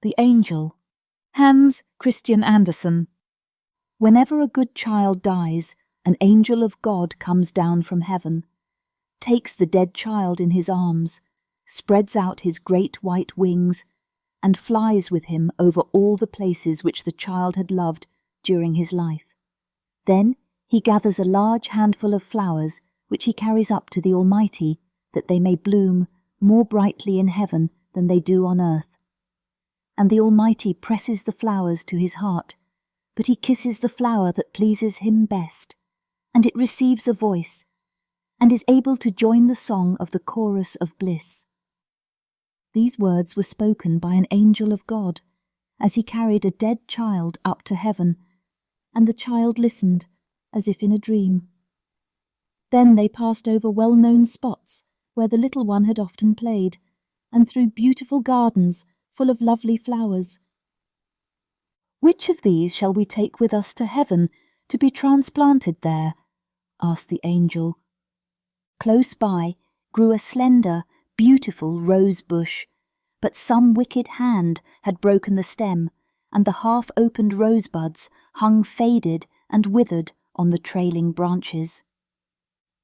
The Angel. Hans Christian Andersen. Whenever a good child dies, an angel of God comes down from heaven, takes the dead child in his arms, spreads out his great white wings, and flies with him over all the places which the child had loved during his life. Then he gathers a large handful of flowers which he carries up to the Almighty, that they may bloom more brightly in heaven than they do on earth. And the Almighty presses the flowers to his heart, but he kisses the flower that pleases him best, and it receives a voice, and is able to join the song of the chorus of bliss. These words were spoken by an angel of God, as he carried a dead child up to heaven, and the child listened, as if in a dream. Then they passed over well-known spots where the little one had often played, and through beautiful gardens full of lovely flowers. "Which of these shall we take with us to heaven, to be transplanted there?" asked the angel. Close by grew a slender, beautiful rose bush, but some wicked hand had broken the stem, and the half-opened rosebuds hung faded and withered on the trailing branches.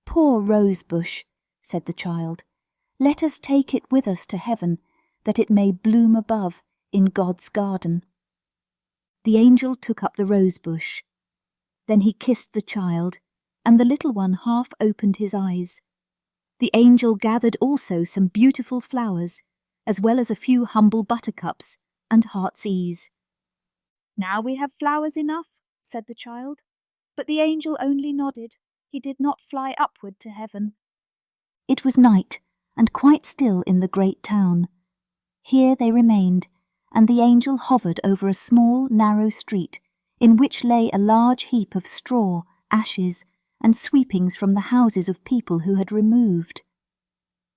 "Poor rose bush," said the child, "let us take it with us to heaven, that it may bloom above in God's garden." The angel took up the rose bush. Then he kissed the child, and the little one half opened his eyes. The angel gathered also some beautiful flowers, as well as a few humble buttercups and heart's ease. "Now we have flowers enough," said the child, but the angel only nodded. He did not fly upward to heaven. It was night, and quite still in the great town. Here they remained, and the angel hovered over a small, narrow street, in which lay a large heap of straw, ashes, and sweepings from the houses of people who had removed.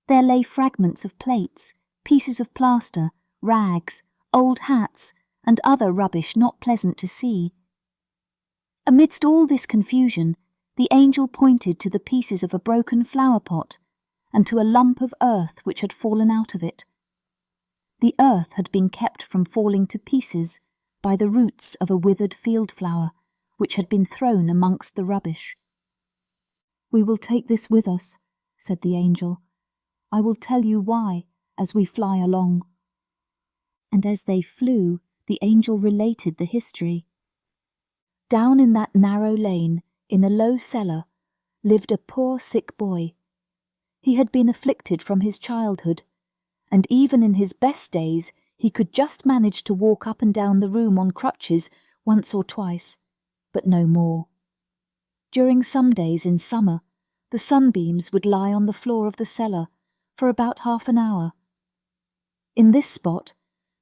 There lay fragments of plates, pieces of plaster, rags, old hats, and other rubbish not pleasant to see. Amidst all this confusion, the angel pointed to the pieces of a broken flower pot, and to a lump of earth which had fallen out of it. The earth had been kept from falling to pieces by the roots of a withered field flower, which had been thrown amongst the rubbish. "We will take this with us," said the angel. "I will tell you why, as we fly along." And as they flew, the angel related the history. Down in that narrow lane, in a low cellar, lived a poor sick boy. He had been afflicted from his childhood, and even in his best days he could just manage to walk up and down the room on crutches once or twice, but no more. During some days in summer, the sunbeams would lie on the floor of the cellar for about half an hour. In this spot,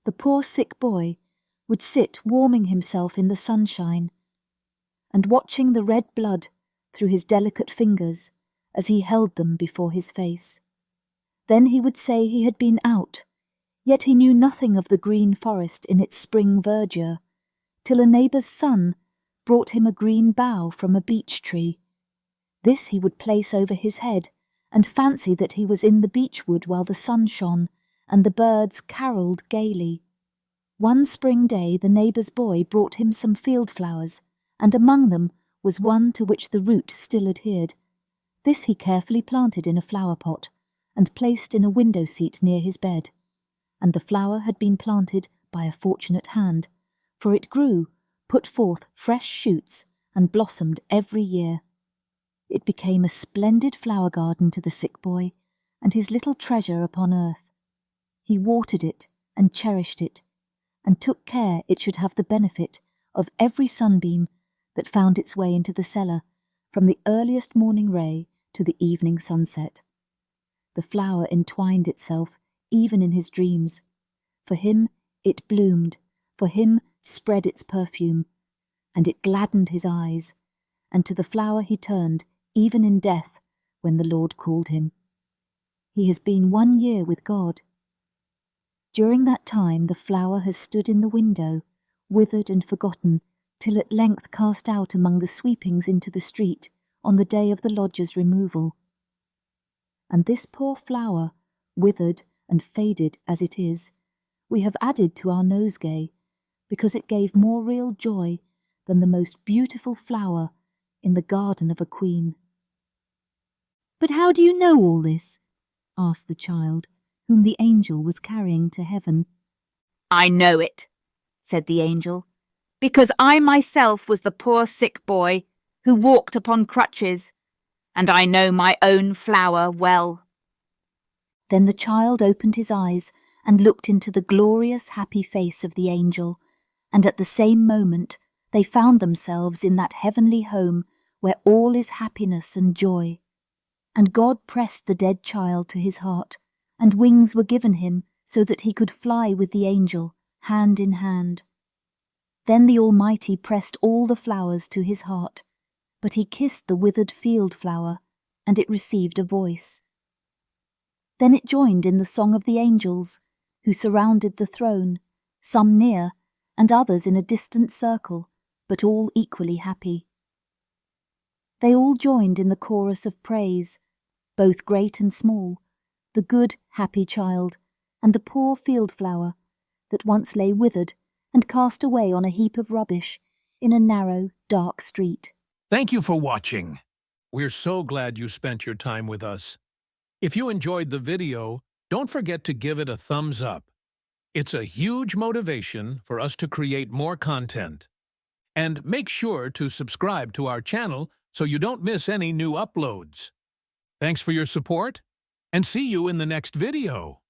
the poor sick boy would sit warming himself in the sunshine, and watching the red blood through his delicate fingers as he held them before his face. Then he would say he had been out, yet he knew nothing of the green forest in its spring verdure, till a neighbour's son brought him a green bough from a beech tree. This he would place over his head, and fancy that he was in the beechwood while the sun shone, and the birds carolled gaily. One spring day the neighbour's boy brought him some field flowers, and among them was one to which the root still adhered. This he carefully planted in a flower pot, and placed in a window seat near his bed. And the flower had been planted by a fortunate hand, for it grew, put forth fresh shoots, and blossomed every year. It became a splendid flower garden to the sick boy, and his little treasure upon earth. He watered it and cherished it, and took care it should have the benefit of every sunbeam that found its way into the cellar, from the earliest morning ray to the evening sunset. The flower entwined itself even in his dreams. For him it bloomed, for him spread its perfume, and it gladdened his eyes, and to the flower he turned even in death when the Lord called him. He has been 1 year with God. During that time the flower has stood in the window, withered and forgotten, till at length cast out among the sweepings into the street on the day of the lodger's removal. And this poor flower, withered and faded as it is, we have added to our nosegay because it gave more real joy than the most beautiful flower in the garden of a queen." "But how do you know all this?" asked the child, whom the angel was carrying to heaven. "I know it," said the angel, "because I myself was the poor sick boy who walked upon crutches, and I know my own flower well." Then the child opened his eyes and looked into the glorious, happy face of the angel, and at the same moment they found themselves in that heavenly home where all is happiness and joy. And God pressed the dead child to his heart, and wings were given him so that he could fly with the angel, hand in hand. Then the Almighty pressed all the flowers to his heart, but he kissed the withered field flower, and it received a voice. Then it joined in the song of the angels, who surrounded the throne, some near, and others in a distant circle, but all equally happy. They all joined in the chorus of praise, both great and small, the good, happy child, and the poor field flower that once lay withered and cast away on a heap of rubbish in a narrow, dark street. Thank you for watching. We're so glad you spent your time with us. If you enjoyed the video, don't forget to give it a thumbs up. It's a huge motivation for us to create more content. And make sure to subscribe to our channel so you don't miss any new uploads. Thanks for your support, and see you in the next video.